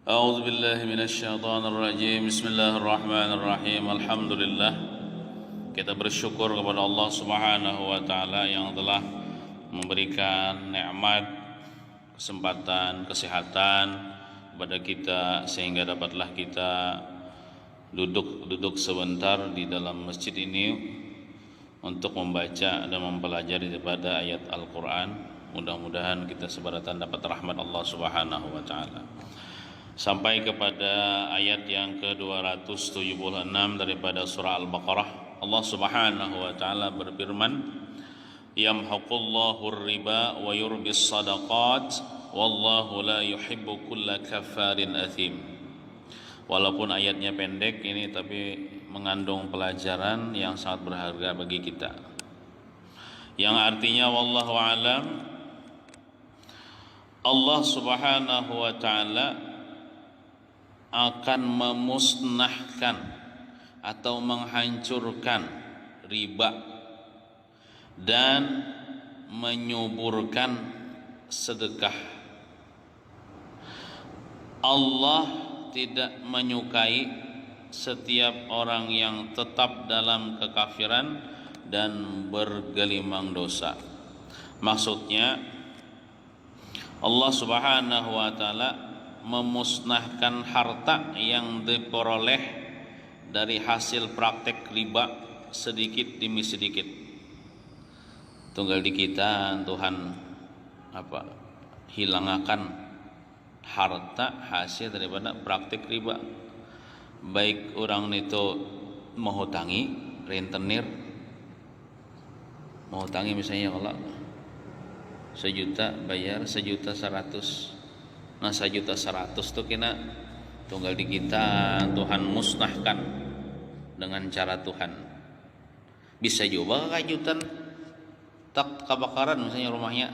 A'udzu billahi minasyaitonir rajim. Bismillahirrahmanirrahim. Alhamdulillah. Kita bersyukur kepada Allah Subhanahu wa taala yang telah memberikan nikmat, kesempatan, kesehatan kepada kita sehingga dapatlah kita duduk sebentar di dalam masjid ini untuk membaca dan mempelajari daripada ayat Al-Qur'an. Mudah-mudahan kita sebaratan dapat rahmat Allah Subhanahu wa taala. Sampai kepada ayat yang ke-276 daripada surah Al-Baqarah. Allah Subhanahu wa taala berfirman, "Yamhaqullahu ar-riba wa yurbis shadaqat wallahu la yuhibbu kulla kaffarin athim." Walaupun ayatnya pendek ini tapi mengandung pelajaran yang sangat berharga bagi kita. Yang artinya wallahu alam, Allah Subhanahu wa taala akan memusnahkan atau menghancurkan riba dan menyuburkan sedekah. Allah tidak menyukai setiap orang yang tetap dalam kekafiran dan bergelimang dosa. Maksudnya Allah Subhanahu wa taala memusnahkan harta yang diperoleh dari hasil praktek riba sedikit demi sedikit. Tunggal di kita Tuhan hilangakan harta hasil daripada praktek riba. Baik orang itu mau hutangi rentenir, mau hutangi misalnya kalau 1.000.000 bayar 1.100.000. Nah 1.100.000 tuh kena tunggal di kita Tuhan musnahkan dengan cara Tuhan. Bisa juga kajutan tak kebakaran misalnya rumahnya,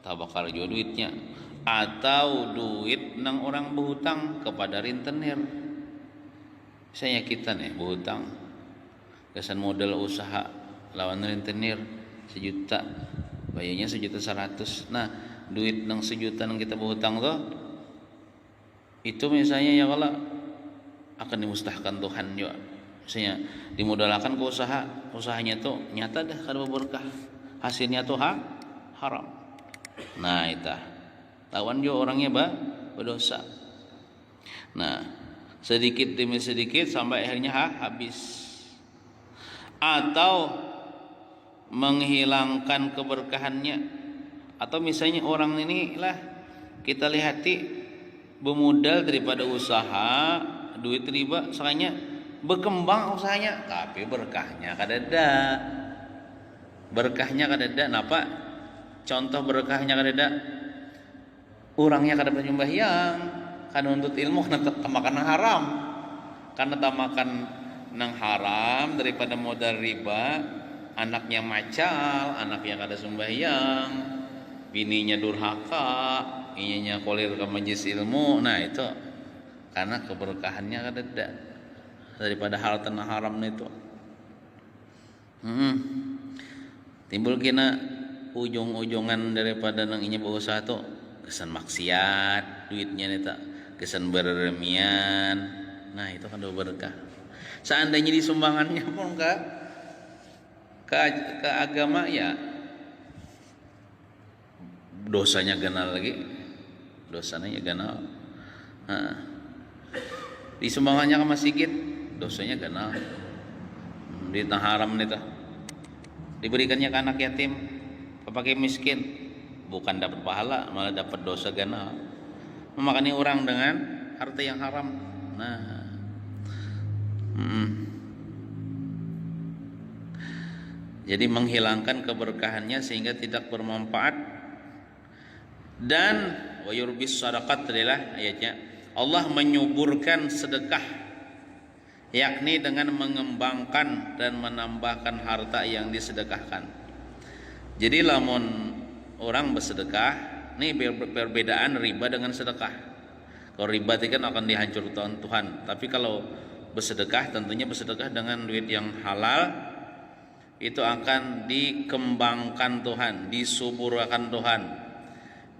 tak bakar juga duitnya, atau duit nang orang berhutang kepada rentenir. Misalnya kita nih berhutang kesan modal usaha lawan rentenir 1.000.000, bayarnya 1.100.000. Nah duit nang 1.000.000 nang kita berhutang tuh itu misalnya ya kalau akan dimustahkan Tuhan juga. Misalnya dimodalkan ke usahanya tuh nyata dah kada berkah, hasilnya tuh haram. Nah itu lawan juga orangnya berdosa. Nah sedikit demi sedikit sampai akhirnya habis. Atau menghilangkan keberkahannya. Atau misalnya orang ini lah kita lihati bermodal daripada usaha duit riba, soalnya berkembang usahanya tapi berkahnya kadada. Berkahnya kadada. Napa? Contoh berkahnya kadada. Orangnya kada penyembahyang, kada nuntut ilmu karena tak makan nang haram. Karena tak makan nang haram daripada modal riba, anaknya macal, anaknya kada sembahyang, bininya durhaka, ininya kolir ke majelis ilmu. Nah itu karena keberkahannya kadada daripada hal tanah haram itu. Timbul kena ujung-ujungan daripada nang inya berusaha tuh kesan maksiat duitnya nih tak, kesan berremian. Nah itu kan berkah. Seandainya disumbangannya pun ke agama ya dosanya ganal lagi, dosanya ganal. Disumbangannya ke masjid dosanya ganal. Di haram nih tuh diberikannya ke anak yatim, kepakai miskin, bukan dapat pahala malah dapat dosa ganal. Memakani orang dengan harta yang haram. Nah jadi menghilangkan keberkahannya sehingga tidak bermanfaat. Dan wa yurbis sadaqat adalah ayatnya Allah menyuburkan sedekah, yakni dengan mengembangkan dan menambahkan harta yang disedekahkan. Jadi lamun orang bersedekah, ini perbedaan riba dengan sedekah. Kalau riba itu kan akan dihancurkan Tuhan, tapi kalau bersedekah tentunya bersedekah dengan duit yang halal itu akan dikembangkan Tuhan, disuburkan Tuhan.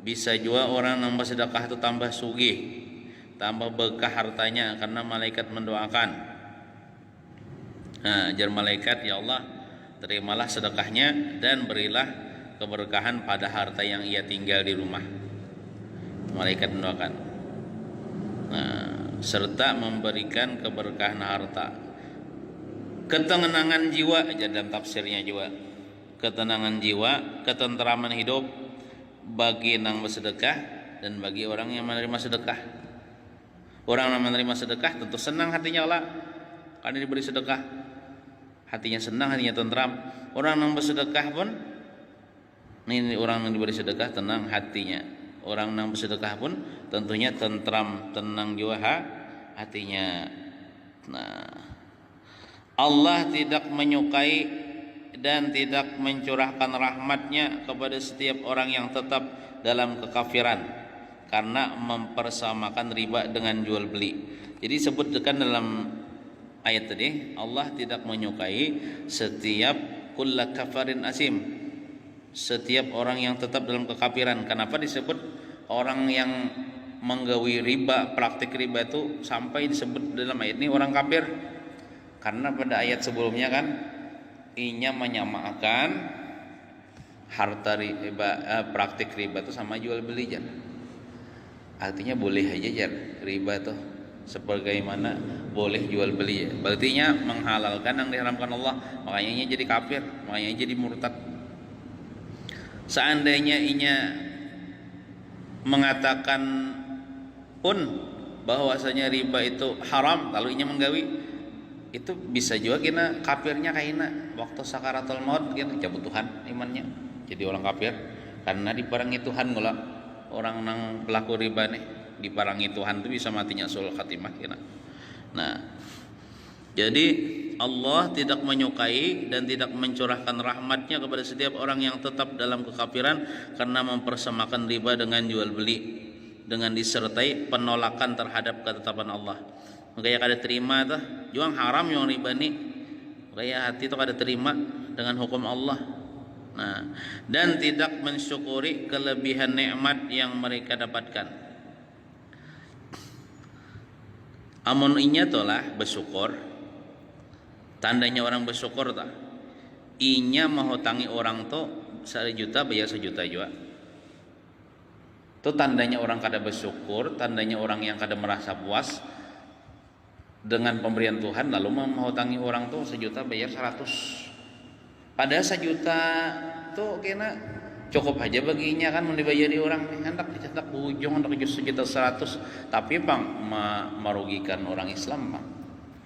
Bisa juga orang nambah sedekah itu tambah sugih, tambah berkah hartanya karena malaikat mendoakan. Nah, ajar malaikat, ya Allah, terimalah sedekahnya dan berilah keberkahan pada harta yang ia tinggal di rumah. Malaikat mendoakan. Nah, serta memberikan keberkahan harta, ketenangan jiwa aja dalam tafsirnya juga. Ketenangan jiwa, ketentraman hidup bagi yang bersedekah dan bagi orang yang menerima sedekah. Orang yang menerima sedekah tentu senang hatinya Allah karena diberi sedekah. Hatinya senang, hatinya tentram. Orang yang bersedekah pun, ini orang yang diberi sedekah tenang hatinya. Orang yang bersedekah pun tentunya tentram, tenang juga hatinya. Nah, Allah tidak menyukai dan tidak mencurahkan rahmatnya kepada setiap orang yang tetap dalam kekafiran karena mempersamakan riba dengan jual beli. Jadi sebutkan dalam ayat tadi, Allah tidak menyukai setiap kulla kafarin asim, setiap orang yang tetap dalam kekafiran. Kenapa disebut orang yang menggawi riba, praktik riba itu sampai disebut dalam ayat ini orang kafir? Karena pada ayat sebelumnya kan inya menyamakan harta riba, praktik riba itu sama jual beli jar. Artinya boleh aja jar riba itu sebagaimana boleh jual beli ya. Berarti menghalalkan yang diharamkan Allah, makanya inya jadi kafir, makanya inya jadi murtad. Seandainya inya mengatakan pun bahwasanya riba itu haram lalu inya menggawi, itu bisa juga kena kafirnya kaina waktu sakaratul maut kena cabut Tuhan imannya jadi orang kafir karena diparangi Tuhan ngolah orang nang pelaku riba nih diparangi Tuhan tuh bisa matinya sul khatimah kena. Nah, jadi Allah tidak menyukai dan tidak mencurahkan rahmatnya kepada setiap orang yang tetap dalam kekafiran karena mempersamakan riba dengan jual beli dengan disertai penolakan terhadap ketetapan Allah. Makanya kada terima tuh juang haram yang riba nih, makanya hati tuh kada terima dengan hukum Allah. Nah, dan tidak mensyukuri kelebihan nikmat yang mereka dapatkan. Amun inya tolah bersyukur, tandanya orang bersyukur tak inya menghutangi orang tuh 1 juta bayar 1 juta juga. Itu tandanya orang kada bersyukur, tandanya orang yang kada merasa puas dengan pemberian Tuhan lalu menghutangi orang tuh 1 juta bayar 100. Padahal 1 juta tuh kena cukup aja baginya kan mau dibayari orang hendak dicetak bujung hendak 1 juta 100, tapi bang merugikan orang Islam bang.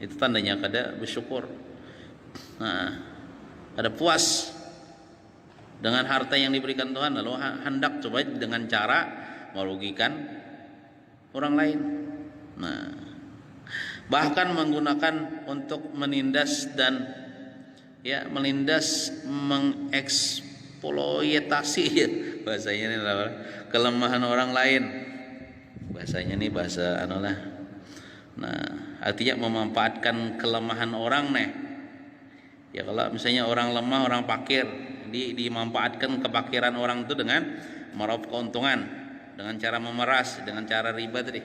Itu tandanya kada bersyukur. Nah, kada puas dengan harta yang diberikan Tuhan lalu hendak coba dengan cara merugikan orang lain. Nah, bahkan menggunakan untuk menindas dan menindas mengeksploitasi ya, bahasanya ini lah, kelemahan orang lain. Bahasanya nih bahasa lah. Nah, artinya memanfaatkan kelemahan orang nih. Ya kalau misalnya orang lemah, orang fakir, dimanfaatkan kefakiran orang itu dengan meraup keuntungan, dengan cara memeras, dengan cara riba tadi.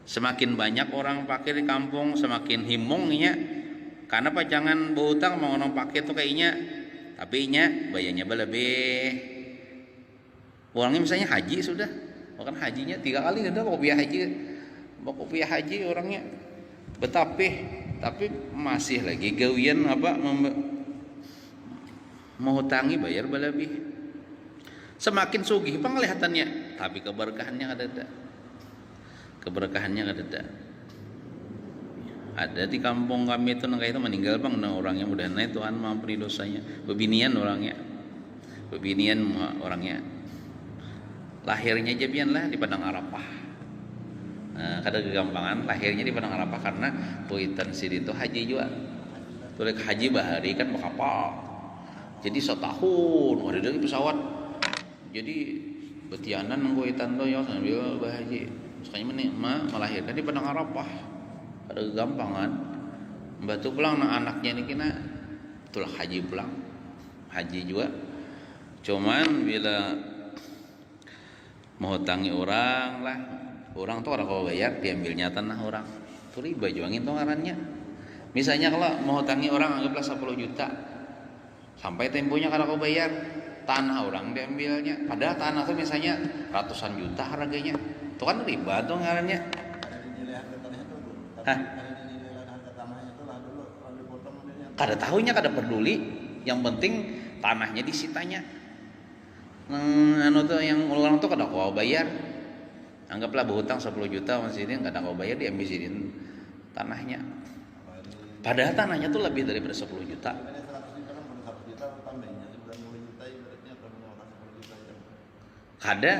Semakin banyak orang fakir di kampung, semakin himungnya. Karena jangan berhutang mau orang fakir tuh kayaknya, tapi bayarnya lebih. Orangnya misalnya haji sudah, bahkan hajinya 3 kali sudah kopiah haji orangnya betapih, tapi masih lagi gawian menghutangi bayar lebih. Semakin sugih penglihatannya, tapi keberkahannya ada. Keberkahannya ada. Ada di kampung kami itu nangka itu meninggal bang, nah orangnya mudah naik Tuhan mampuni dosanya. Bebinian orangnya, lahirnya jabian lah di Padang Arafah. Nah, kada kegampangan lahirnya di Padang Arafah karena puitan sini itu haji juga. Tulek haji bahari kan bakapal. Jadi setahun ada dari pesawat. Jadi betianan nungguitan doyo sambil bahaji. Sekali melahirkan di Padang Arafah. Ada gampangan batu pulang anaknya ini kena itulah haji pulang haji juga, cuman bila menghutangi orang lah orang tuh kada kau bayar diambilnya tanah orang tuh riba juangin tuh ngarannya. Misalnya kalau mau hutangi orang anggaplah 10 juta sampai temponya kada kau bayar, tanah orang diambilnya, padahal tanah tuh misalnya ratusan juta harganya, itu kan riba tuh ngarannya. Hah? Kada tahunya kada peduli, yang penting tanahnya disitanya. Anu tuh yang orang tuh kada kau bayar, anggaplah berhutang 10 juta masih ini kada kau bayar diambil sidin tanahnya, padahal tanahnya tuh lebih daripada 10 juta. Kada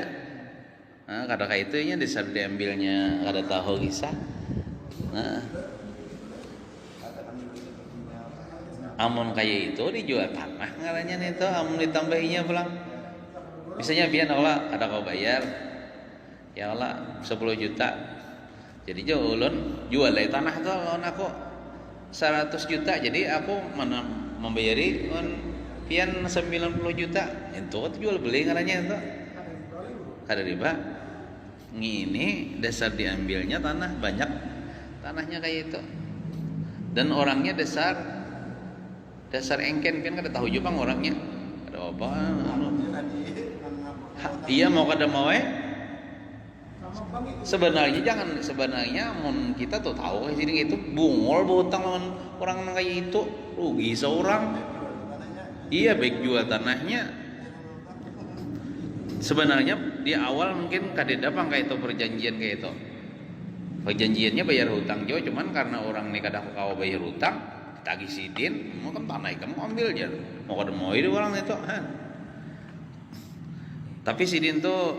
kada kayak itunya disar diambilnya kada tahu kisah. Amun kayak itu dijual tanah ngarannya itu, amun ditambahinya pulang. Misalnya biar Allah ada kau bayar, ya Allah 10 juta. Jadi ulun jual dari tanah tuh lawan aku 100 juta. Jadi aku membayari pian 90 juta. Itu jual beli ngarannya itu. Kada riba. Ngini dasar diambilnya tanah banyak, tanahnya kayak itu. Dan orangnya dasar engken kan kada tahu juga orangnya. Ada apa? Iya mau kada mau sebenarnya mun kita tuh tahu sini itu bungol berhutang lawan orang kayak itu rugi seorang. Iya baik jual tanahnya. Sebenarnya di awal mungkin kadeda pang kayak itu perjanjian kayak itu. Perjanjiannya bayar hutang juga, cuman karena orang nih kada kau bayar hutang, tagih sidin, mau kan tanah kamu ambil aja, mau kada mau itu orang itu. Tapi sidin tuh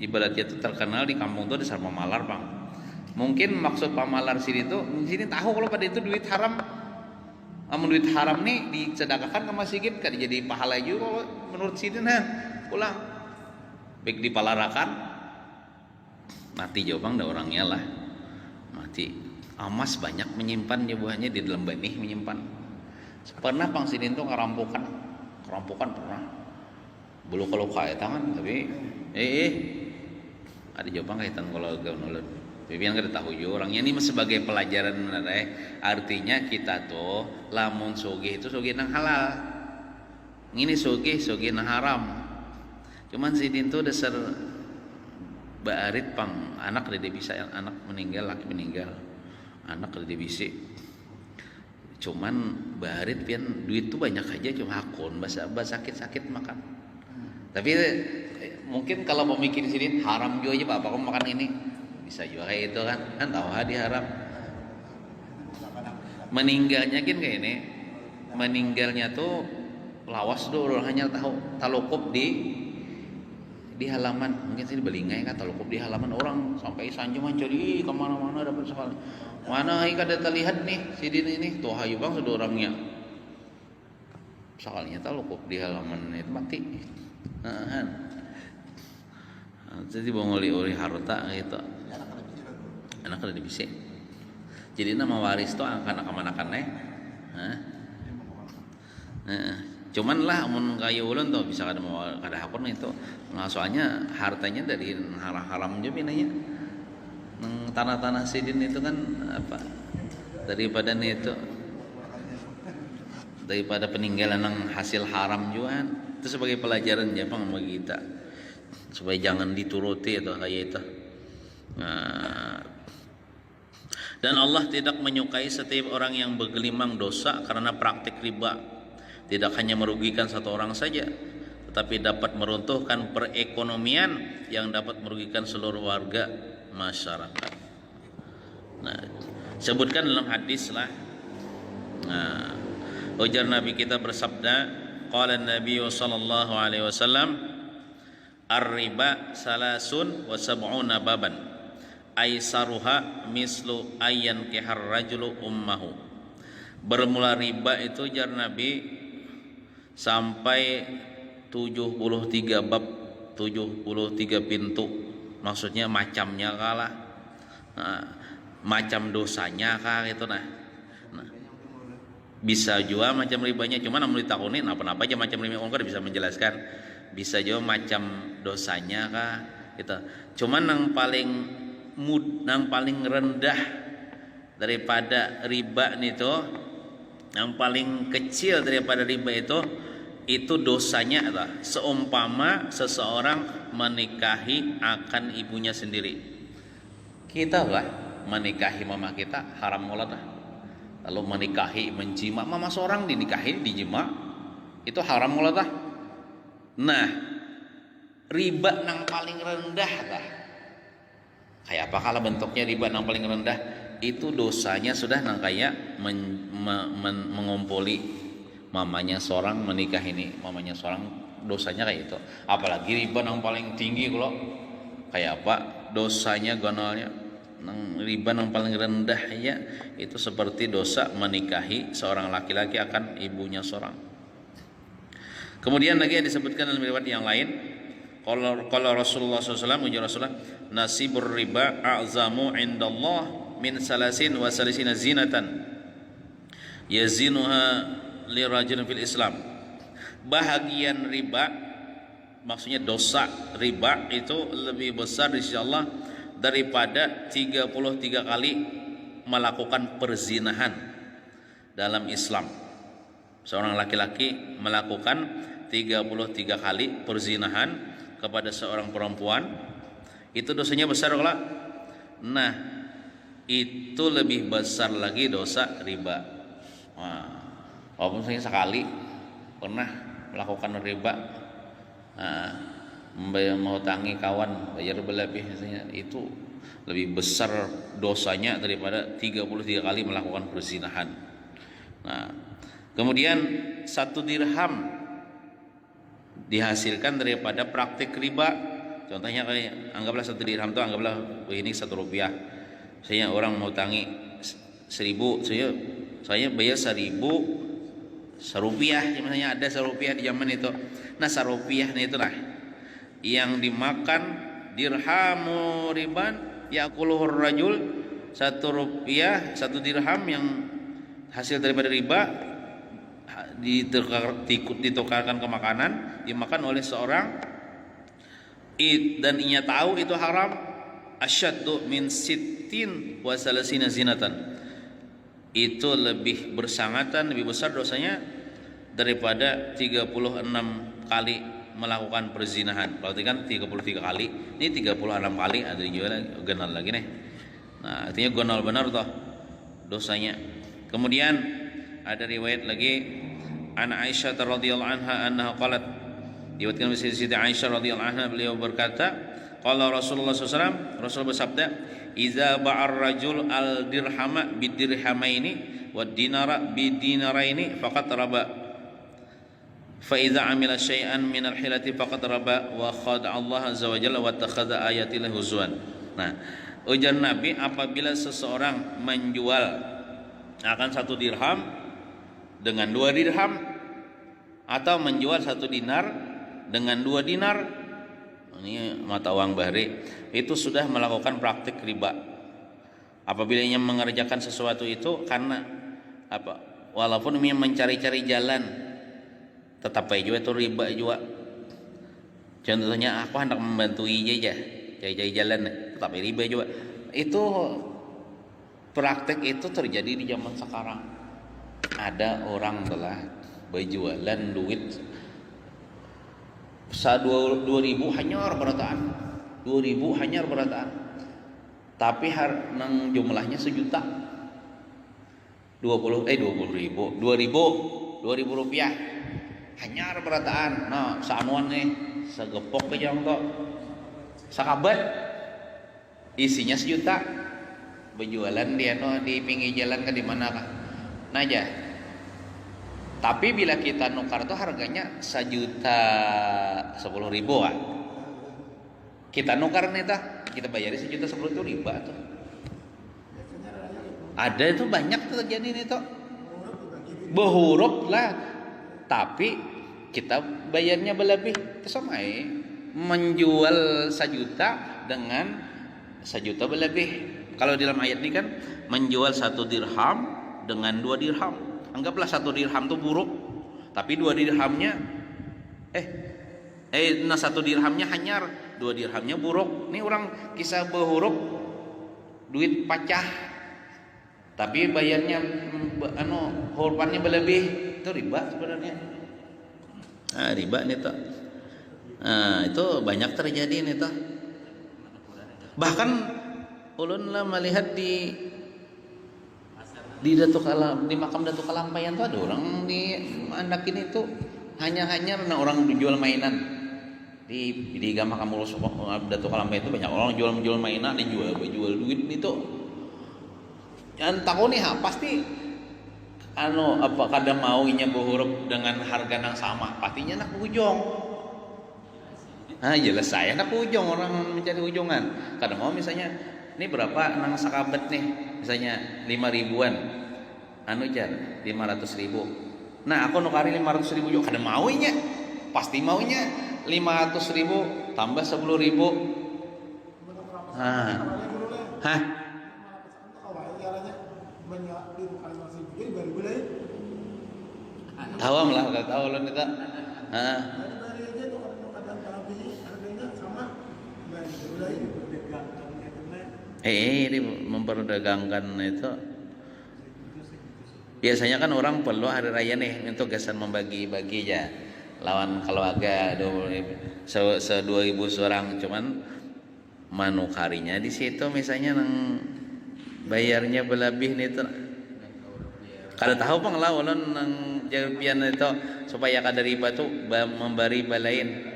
ibaratnya tuh terkenal di kampung tuh dasar pamalar bang. Mungkin maksud pamalar sidin tuh, sidin tahu kalau pada itu duit haram. Amun duit haram nih disedekahkan ke masjid, kada jadi pahala juga kalau menurut sidin pulang baik dipalarakan mati jauh bang, dah orangnya lah mati. Amas banyak menyimpan buahnya di dalam benih menyimpan. Pernah bang sidin tuh kerampokan pernah bulu kalau kaya tangan tapi ada jauh bang kaitan kalau gaun ulun Bibian kada tahu juga orangnya ini sebagai pelajaran artinya kita tuh lamun sugih itu sugih nang halal, ini sugih nang haram. Cuman sidin tuh dasar baarit pang anak kada bisa, anak meninggal, laki meninggal, anak kada bisa. Cuman baarit pian duit tuh banyak aja, cuma hakun basa sakit makan. Tapi mungkin kalau mau mikir sidin haram juga aja bapak kamu makan ini. Bisa juga kayak itu kan tahu hadi haram. Meninggalnya kan kayak ini, meninggalnya tuh lawas dulu hanya tahu talukup di halaman, mungkin sih di Balingai kan talukup di halaman orang sampai sanjung mencari kemana-mana dapat sekali. Mana kada terlihat nih sidin ini tuh hayu bang sudah orangnya. Soalnya talukup di halaman itu mati. Jadi bongoli harta gitu. Anak kada bisa. Jadi nama waris tuh anak-anakannya. Cuman lah mun kaya ulun tuh bisa kada hakun itu. Nah, soalnya hartanya dari haram aja binanya. Tanah-tanah sidin itu kan apa? Daripada peninggalan yang hasil haram juga. Itu sebagai pelajaran ya bang bagi kita. Supaya jangan dituruti atau kayak itu. Dan Allah tidak menyukai setiap orang yang bergelimang dosa karena praktik riba. Tidak hanya merugikan satu orang saja, tetapi dapat meruntuhkan perekonomian yang dapat merugikan seluruh warga masyarakat. Nah, sebutkan dalam hadis lah. Ujar Nabi kita bersabda, qala Nabi sallallahu alaihi wasallam, ar-riba salasun wa sab'una baban. Aisaruha mislu ayyan kihar rajulu ummahu. Bermula riba itu jar Nabi sampai 73 bab, 73 pintu. Maksudnya macamnya kalah. Macam dosanya kah gitu nah. Bisa juga macam ribanya, cuman namun ditakunin apa aja macam riba orang bisa menjelaskan. Bisa juga macam dosanya kah, Itu. Cuman yang paling rendah daripada riba itu, yang paling kecil daripada riba itu dosanya adalah seumpama seseorang menikahi akan ibunya sendiri. Kita lah menikahi mama kita haram mulad. Lalu menikahi menjima mama seorang dinikahi dijima itu haram mulad. Nah, riba yang paling rendah lah. Kayak apa kalau bentuknya riba yang paling rendah? Itu dosanya sudah nang kayak mengumpuli mamanya seorang menikah ini, mamanya seorang dosanya kayak itu. Apalagi riba yang paling tinggi kalau kayak apa? Dosanya gonolnya riba yang paling rendah ya itu seperti dosa menikahi seorang laki-laki akan ibunya seorang. Kemudian lagi disebutkan dalam riwayat yang lain, kalau Rasulullah SAW ujar Rasulullah, nasibur riba a'zamu indallah min salasin wa salisina zinatan yazinuha lirajulin fil Islam. Bahagian riba, maksudnya dosa riba itu lebih besar di sisi Allah daripada 33 kali melakukan perzinahan dalam Islam. Seorang laki-laki melakukan 33 kali perzinahan kepada seorang perempuan, itu dosanya besar kalau. Nah, itu lebih besar lagi dosa riba. Walaupun saya sekali pernah melakukan riba, mau tangi kawan bayar berlebih misalnya, itu lebih besar dosanya daripada 33 kali melakukan perzinahan. Nah, kemudian 1 dirham dihasilkan daripada praktik riba. Contohnya kayak anggaplah 1 dirham itu anggaplah ini 1 rupiah. Saya orang mau tangi 1000, saya bayar 1000 serupiah, misalnya ada serupiah di zaman itu. Nah, serupiah itu lah yang dimakan dirhamu riban yakuluhur rajul, 1 rupiah 1 dirham yang hasil daripada riba ditukarkan ke makanan, dimakan oleh seorang dan ia tahu itu haram, asyaddu min sittin wa salasina zinatan, itu lebih bersangatan, lebih besar dosanya daripada 36 kali melakukan perzinahan. Berarti kan 33 kali, ini 36 kali, ada juga genal lagi nih. Nah, artinya genal benar toh dosanya. Kemudian ada riwayat lagi an Aisyah radhiyallahu anha annaha qalat, diriwayatkan oleh Siti Aisyah radhiyallahu anha, beliau berkata, qala Rasulullah SAW, Rasul bersabda, iza ba'ar rajul al dirhama bidirhamaini wa dinara bidinaraini faqad raba, fa iza amila syai'an min al hilati faqad raba wa khada Allah azza wa jalla wa takhadha ayatil huzwan. Nah, ujar Nabi, apabila seseorang menjual akan 1 dirham dengan 2 dirham, atau menjual 1 dinar dengan 2 dinar, ini mata uang bahri, itu sudah melakukan praktik riba. Apabila ia mengerjakan sesuatu itu karena apa? Walaupun ia mencari-cari jalan, tetap aja juga itu riba juga. Contohnya aku hendak membantu aja, cari-cari jalan, tetap riba juga. Itu praktik itu terjadi di zaman sekarang. Ada orang telah berjualan duit 2.000 hanya berataan, 2.000 hanya berataan, tapi nang jumlahnya 1 juta, 20.000 rupiah hanya berataan. Nah, saanuan nih segepok aja kok sakabat isinya 1 juta, berjualan dia di pinggir jalan ke di mana kah naja. Tapi bila kita nukar tuh harganya 1.110.000 kan. Kita nukar nih kita bayari 1.110.000 itu riba tuh. Ada itu banyak tuh terjadi nih tuh. Berhuruf lah. Tapi kita bayarnya berlebih. Tersamai menjual 1 juta dengan 1 juta berlebih. Kalau dalam ayat ini kan menjual 1 dirham dengan 2 dirham. Anggaplah 1 dirham itu buruk, tapi 2 dirhamnya 1 dirhamnya hanyar, 2 dirhamnya buruk. Ini orang kisah berhuruf duit pacah, tapi bayarnya hurufannya berlebih, itu riba sebenarnya. Riba nih toh. Itu banyak terjadi nih toh. Bahkan ulun lah melihat di makam Datuk Kalampayan tuh ada orang di Andakin itu hanya karena orang jual mainan di makam Datuk Kalampayan itu banyak orang jual mainan, dijual duit itu. Jangan tahu nih pasti apa kadang maunya berhuruf dengan harga yang sama, pastinya nak ujung. Jelas saya nak ujung, orang mencari ujungan. Kadang mau misalnya ini berapa nang sakabet nih, misalnya 5.000-an, jar 500.000. Nah aku nukari 500.000 juga, kadang maunya, pasti maunya 500.000 tambah 10.000. Tawam lah, kalau tahu lo nih tak. Ini memperdagangkan itu. Biasanya kan orang perlu hari raya nih untuk gasan membagi-bagi ya. Lawan kalau agak 2.000 orang, cuman manukarinya di situ misalnya nang bayarnya berlebih nih tuh. Kada tahu pang lawan nang jawabian itu supaya kada riba tuh memberi balain.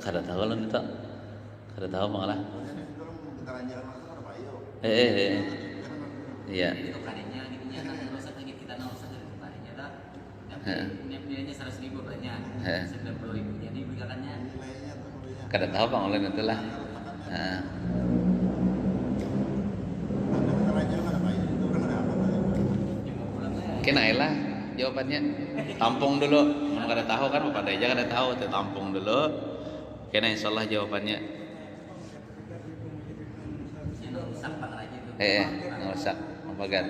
Kada tahu lah itu. Kada tahu malah. Iya. Nilainya 100.000 banyak, 90.000 jadi belikannya. Kada tahu bang online itu lah. Kenailah jawabannya. Tampung dulu. Kada tahu kan pada aja kada tahu, tampung dulu. Kena insyaallah jawabannya. Rusak apa kan?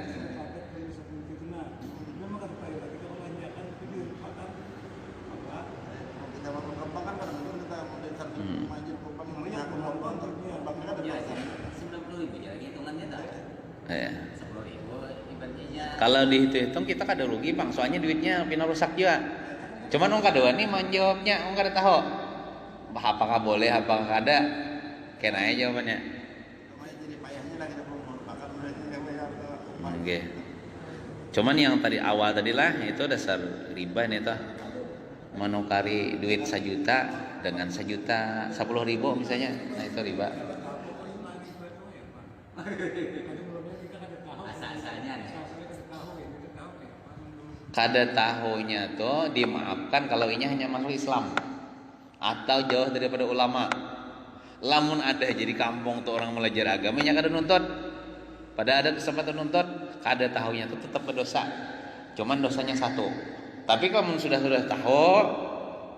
Kalau dihitung kita kada rugi bang, soalnya duitnya pina rusak juga. Cuman orang kada wani menjawabnya, orang kada tahu apakah boleh apakah kada. Kena aja jawabannya. Oke. Cuman yang tadi awal tadi lah itu dasar riba nih toh. Menukari duit 1 juta dengan 1.010.000 misalnya, nah itu riba. Kada tahunya tuh dimaafkan kalau ini hanya masuk Islam atau jauh daripada ulama. Lamun ada jadi kampung tuh orang belajar agamanya kada nuntut, pada ada kesempatan nuntut, kada tahunya tuh tetap berdosa. Cuman dosanya 1. Tapi kalau sudah tahu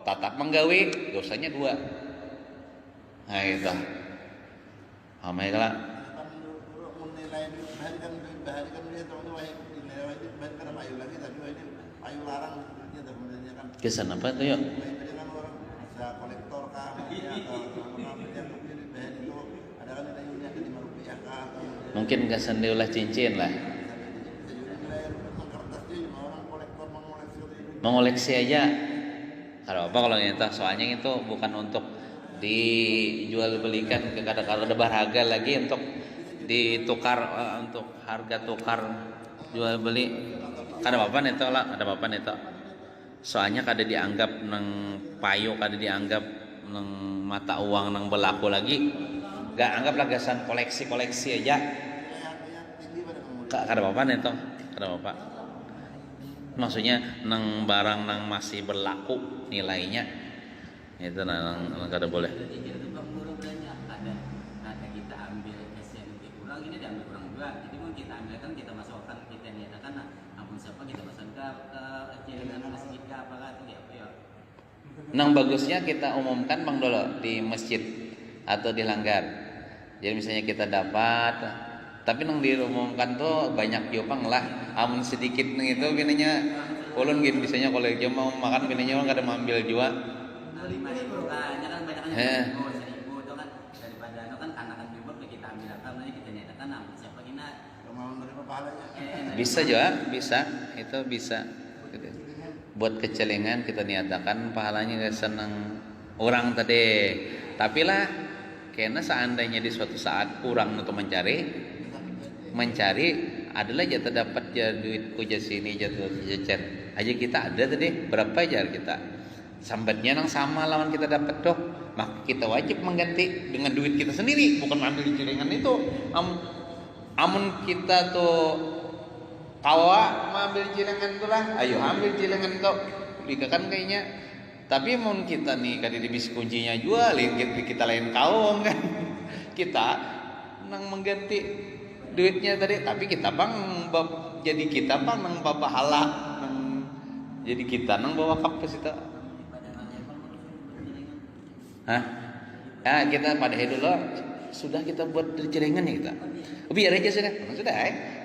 tetap menggawi, dosanya 2. Nah itu. Amai kala. Kesan apa tuh yuk? Mungkin kesan diulah cincin lah. Mengoleksi aja. Kalau apa kalau itu soalnya itu bukan untuk dijual belikan ke kada berharga lagi untuk ditukar untuk harga tukar jual beli. Kada apa itu lah, kada apa itu. Soalnya kada dianggap nang payo, kada dianggap nang mata uang nang berlaku lagi. Gak anggap lagasan koleksi aja. Kada apa itu, kada apa. Maksudnya nang barang nang masih berlaku nilainya itu nang kada boleh. Ada kita ambil kesen kurang ini diambil kurang juga. Jadi mau kita ambilkan kita masukkan kita niatkan ampun siapa kita masukkan ke celengan masjid ke apa itu ya apa ya. Nang bagusnya kita umumkan Bang Dolo di masjid atau di langgar. Jadi misalnya kita dapat, tapi nang diumumkan tuh banyak jopang lah. Amun sedikit nang itu binanya ulun gini misalnya kalau dia mau makan binanya orang kada mau ambil juga. 5.000 kan, kan banyak kan Eh, 1.000 itu kan daripada itu kan karena kan ribut kita ambil apa namanya kita nyatakan siapa kena mau menerima pahalanya. bisa juga, bisa itu bisa. Buat kecelengan kita niatakan pahalanya gak seneng orang tadi. Tapi lah, karena seandainya di suatu saat kurang untuk mencari adalah jatuh dapat ya duit kuja sini jatuh jecer aja kita ada tadi berapa jar kita sambatnya nang sama lawan kita dapat doh, maka kita wajib mengganti dengan duit kita sendiri, bukan ambil di celengan itu. Amun kita tuh kawa ambil cilengan tuh lah, ayo ambil cilengan tuh kan kayaknya. Tapi mun kita nih kadi dibis kuncinya jual, kita lain kaum kan. Kita nang mengganti duitnya tadi, tapi kita bang jadi kita bang nang bapahala nang jadi kita nang bawa kapasitas itu. Hah? Ah kita pada dulu sudah kita buat dari celengan ya kita. Biar aja sudah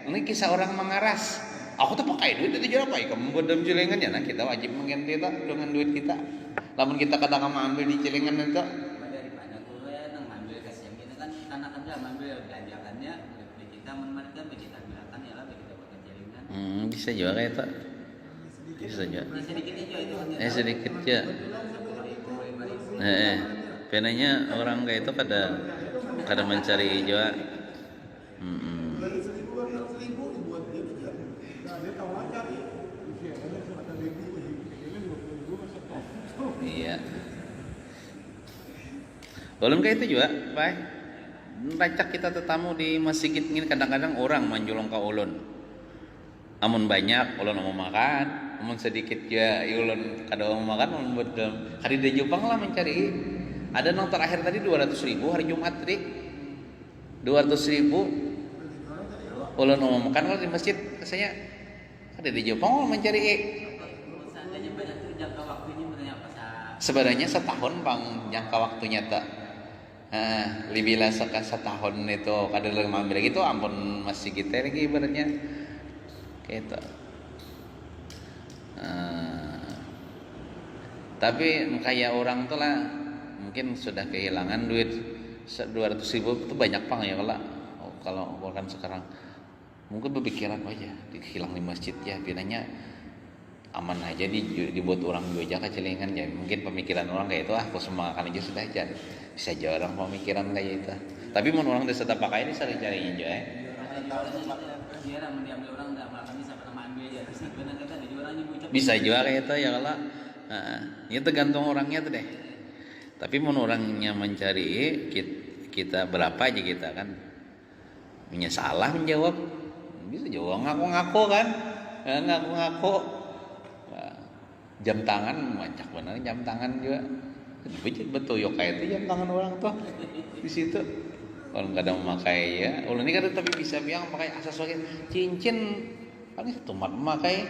ini kisah orang mengaras. Aku tuh pakai duit itu jual apa ya? Kamu buat dalam celengan ya? Nah kita wajib mengganti itu dengan duit kita. Namun kita kadang ambil di celengan itu. Daripada gue nang ambil kasihan kita kan karena kan dia ambil belanjakannya kita menemankan kita ambilkan ya lah kita buat celengan. Bisa juga kayak itu. Bisa juga. Sedikit aja itu. Sedikit aja. Penanya orang kayak itu kada mencari juga. Iya. Belum kayak itu juga, Pak. Rancak kita tetamu di masjid ini kadang-kadang orang manjulong ka ulun. Amun banyak ulun mau makan, amun sedikit ya ulun kada mau makan ulun buat dalam. Hari di Jepang lah mencari. Ada nang terakhir tadi 200.000 hari Jumat tadi. 200.000 ulun mau makan kalau di masjid rasanya ada di Jepang ulun mencari. Seandainya banyak tuh jangka waktunya berapa sebenarnya setahun bang jangka waktunya tak. Lebih lah setahun itu kada lagi ambil gitu ampun masih kita lagi ibaratnya gitu. Tapi kayak orang tuh lah mungkin sudah kehilangan duit 200.000 itu banyak pang ya kalau kan sekarang mungkin berpikiran aja hilang di masjid ya bilangnya aman aja dibuat orang juga kecelengan ya mungkin pemikiran orang kayak itu aku semakan aja sudah aja bisa aja orang pemikiran kayak itu. Tapi mau orang desa pakai ini sering cari aja ya. Bisa juga kayak itu ya kalau itu tergantung orangnya tuh deh. Tapi mau orangnya mencari kita berapa aja kita kan punya salah menjawab bisa jawab ngaku-ngaku kan ngaku-ngaku jam tangan macak benar jam tangan juga betul yo kayak itu jam tangan orang tuh di situ kalau nggak ada memakai ya ulun ini kan tapi bisa bilang pakai aksesoris cincin paling tumat memakai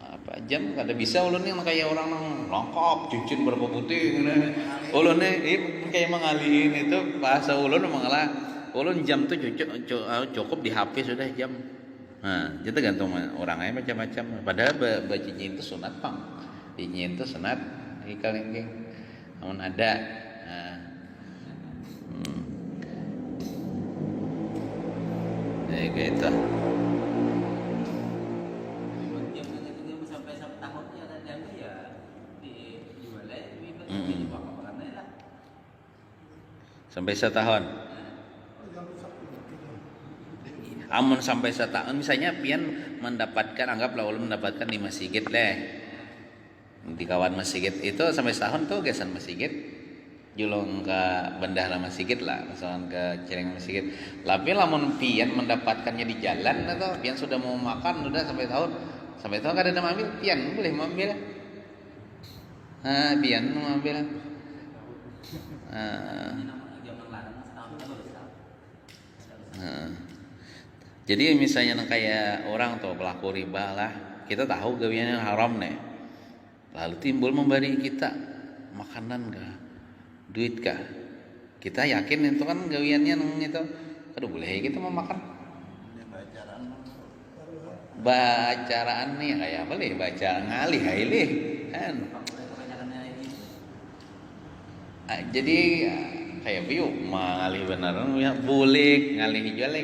apa jam kada bisa ulun ini kayak orang lengkap cincin berapa putih ulun ini kayak mengalihin itu bahasa ulun mengalah ulun jam tuh cukup di HP sudah jam. Nah, itu gantung orangnya macam-macam. Padahal bacinya itu sunat pang, cincin itu sunat ikal ini, namun ada. Kayak itu. Sampai setahun ya kan ya dijual sampai setahun. Amun sampai setahun misalnya pian mendapatkan anggaplah ulun mendapatkan di masjid leh di kawan masjid itu sampai setahun tuh gesan masjid julung ke bendahara masjid lah misalkan ke celeng masjid. Tapi lamun pian mendapatkannya di jalan atau pian sudah mau makan udah sampai tahun kada ada ambil pian boleh mengambil. Pian mengambil. Jadi misalnya kayak orang tuh pelaku riba lah, kita tahu gawiannya haram nih. lalu timbul memberi kita makanan kah, duit kah, kita yakin itu kan gawiannya nang itu, aduh boleh kita mau makan. Bacaraan nih kayak apa nih, baca ngalih hailih kan. Jadi kayak piu ngalih beneran ya boleh ngalih jual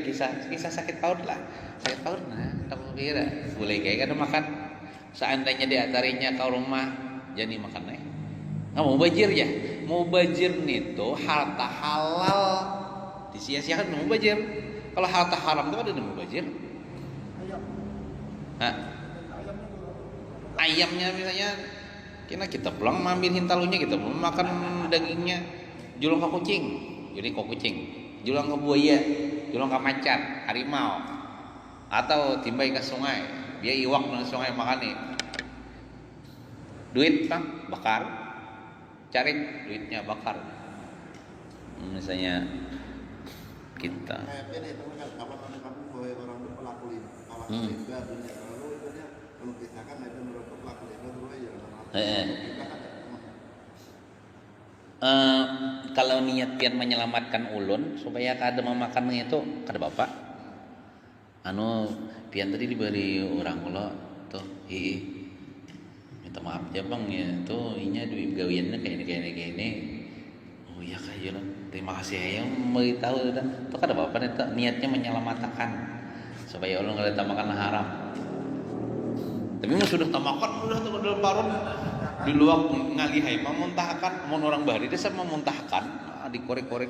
kisah sakit paut lah, sakit paut nah aku kira boleh kayak kada makan. Seandainya diantarinya kau rumah jadi makan nih nggak mau bajir ya, mau bajir nih tuh harta halal disia-siakan mau bajir. Kalau harta haram tuh ada mau bajir. Hah? Ayamnya misalnya kita pulang ambil hintalunya, kita mau makan dagingnya, julang ke kucing, jadi kok kucing, julang ke buaya, julang ke macan, harimau, atau timbai ke sungai, dia iwak dari sungai makan nih. Duit bang bakar, cari duitnya bakar. Misalnya kita. Kalau niat pian menyelamatkan ulun supaya kada memakannya itu kada bapak. Pian tadi diberi orang lo tuh, minta maaf ya bang ya, tuh inya duit gawiannya kayak ini. Oh iya kak ya, terima kasih ya yang memberitahu dan tuh kada bapak itu niatnya menyelamatkan supaya ulun kada makan haram. Tapi mah sudah tamakan udah tuh dalam parut di luar ngalihai memuntahkan, mau orang bahari dia sama memuntahkan, dikorek-korek.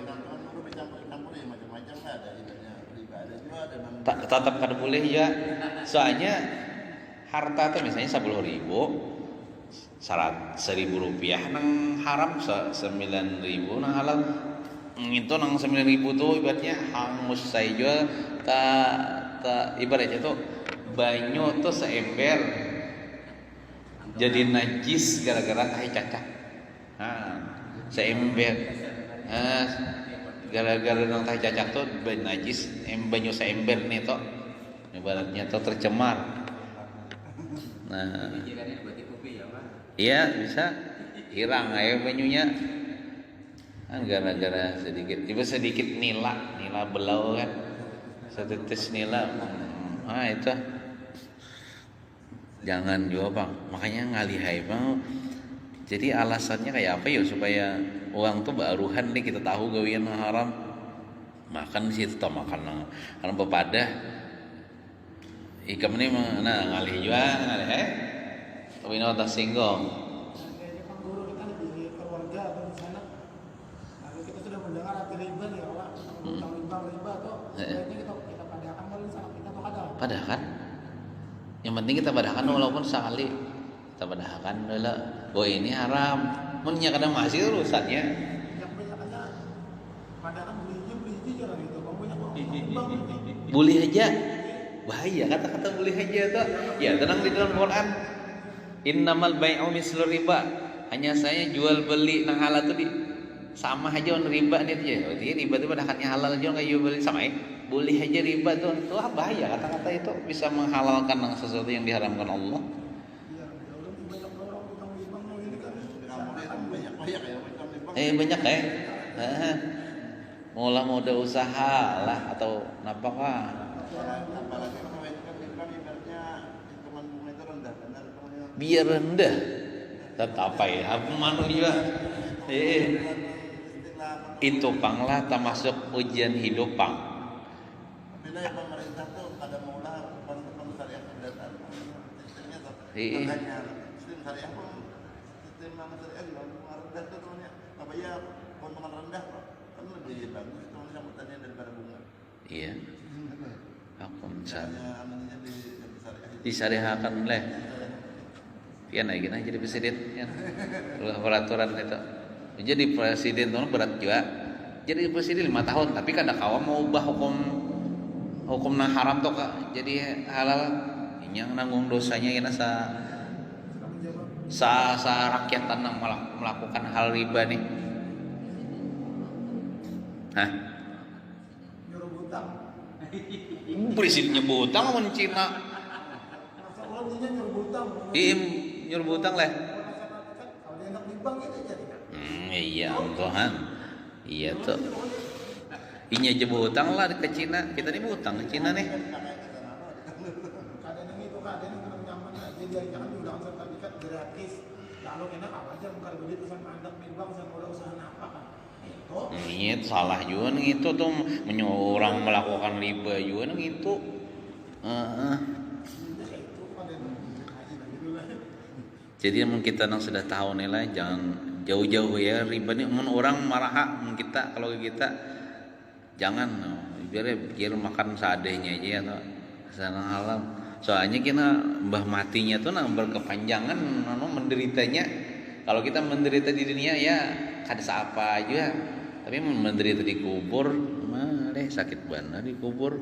Tetap kada boleh ya, soalnya harta tuh misalnya 10.000, 1.000 rupiah nang haram 9.000 nang halal, itu nang 9.000 tuh ibaratnya hangus saja ta ibaratnya tuh banyu tuh seember jadi najis gara-gara tahi cacak. Seember gara-gara nang tahi cacak tuh najis, banyu seember nih tuh ibaratnya tuh tercemar. Nah, iya bisa hirang aja banyunya kan gara-gara sedikit nila belau kan, setetes nila. Itu jangan juga bang, makanya ngalihai bang. Jadi alasannya kayak apa ya, supaya uang tuh baruhan nih kita tahu gawian haram, makan di situ tau makan karena pepadah ikam ini mana ngalih juga ngalih tapi nota singgong. Guru kita di keluarga atau di sana, lalu kita sudah mendengar arti riba nih Allah, riba atau sebaiknya kita padahkan kalau sana kita tuh ada. Padahkan yang penting kita padahkan walaupun sekali kita padahkan adalah bahwa ini haram. Mennya kadang masih urusannya. Yang banyak padahkan beli jalan itu, kamu banyak Boleh aja, bahaya kata-kata boleh aja tuh. Ya tenang di dalam Quran. Innamal bai'u mislu riba. Hanya saya jual beli nang halal tuh sama aja on riba nih aja. Berarti riba itu padahalnya halal aja kayak jual beli sama boleh aja riba tuh. Itu bahaya kata-kata itu bisa menghalalkan sesuatu yang diharamkan Allah. Banyak ya. Mula modal usaha lah atau apa kah? Biar rendah. Tetap apa ya? Aku manusia. Itu panglah termasuk ujian hidup pang. Bila yang pemerintah tuh pada mula sistem syariah pendataan sistemnya tuh. Sistem syariah pun sistem syariah juga rendah tuh temannya. Apa ya keuntungan rendah kok kan lebih bagus kalau sambutannya daripada bunga. Iya. Aku misalnya syariah disyariahkan oleh pian lagi nah jadi presiden ya. Peraturan itu. Jadi presiden itu berat juga. Jadi presiden 5 tahun tapi kadang kawan mau ubah hukum nah haram tuh kak jadi halal yang nanggung dosanya ya sa rakyat tanah melakukan hal riba nih. Hah? nyuruh hutang. Presidennya butang sama Cina. Masa ulangnya nyuruh hutang. Nyuruh hutang lah. bank itu jadi kan. Iya Tuhan. Iya tuh. Inya aja hutang lah ke Cina. Kita nih hutang ke Cina nih. Kadang itu kadang yang nyaman aja jadi jangan diulang sertifikat gratis. Lalu enak apa aja bukan duit sama anak bank sama udah usaha apa kan. Itu. Iya salah juga nih itu tuh orang melakukan riba juga nih itu. Jadi mun kita nang sudah tahu nih lah jangan jauh-jauh ya riba nih mun orang marah mun kita kalau kita jangan biar makan seadanya aja ya tuh sana halal soalnya kita mbah matinya tuh nang berkepanjangan menderitanya kalau kita menderita di dunia ya kada apa aja tapi menderita di kubur mah deh sakit banget di kubur.